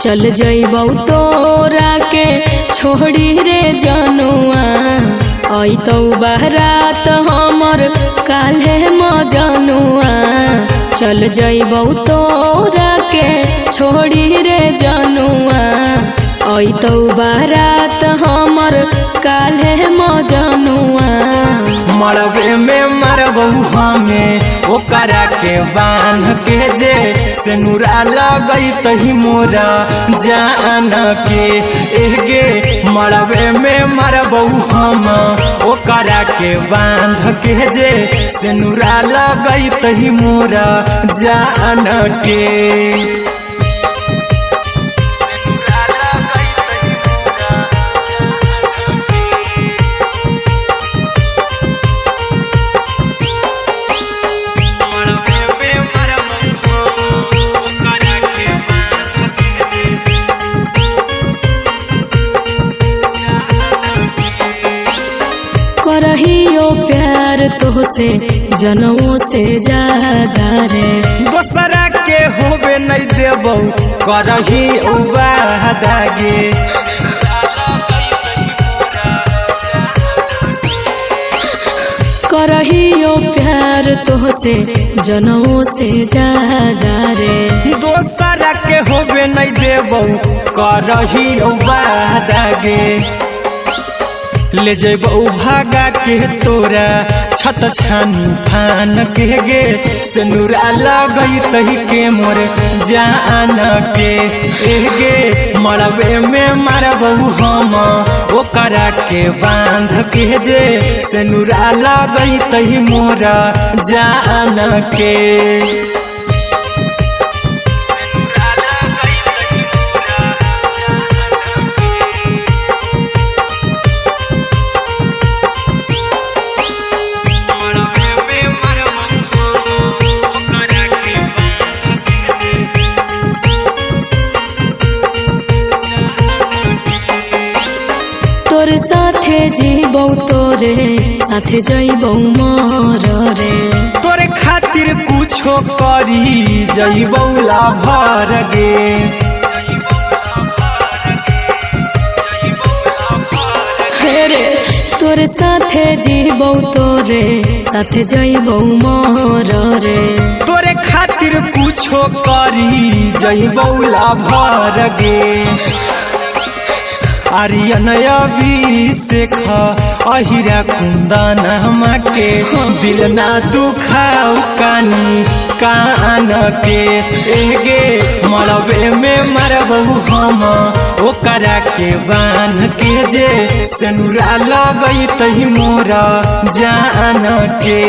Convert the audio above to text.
चल जइबौ तोरा के छोड़ी रे जनुआ अइतौ बारात हमर काल्हे मजनुआ चल जइबौ तोरा के छोड़ी रे जनुआ अइतौ बारात हमर काल्हे मजनुआ मरबे में मरबू हमें ओकरा के बांध के जे सेनुरा लगई तही मोरा जान के एगे मरबे में मरबू हम ओकरा के बांध के जे सेनुरा लगई तही मोरा जान के करहियो प्यार तोहसे जनमों से ज्यादा रे दोसरा के होबे नहीं देबौ करही उबादागे करहियो प्यार तोहसे जनमों से ज्यादा रे दोसरा के होबे नहीं देबौ करही उबादागे ले जेबौ भागा के तोरा छत छानी फान के गे सेनुरा लगई तही के मोर जान के एगे मरबे में मरबौ हम ओकरा के बांध के जे सेनुरा लगई तही मोरा जान के तोर साथे जीबौ तोरे साथे जइबौ मर रे तोरे खातिर कुछो करी जइबौ लाभर गे रे तोर साथे जीबौ तोरे साथे जइबौ मर रे तोरे खातिर कुछो करी जइबौ लाभर गे आर्यन अभिषेक अहिरा कुंदन के दिल ना दुखाऊ कानी कान के एगे मरबे में मरबू हम ओकरा के बांध के जे सेनुरा लगई तही मोरा जान के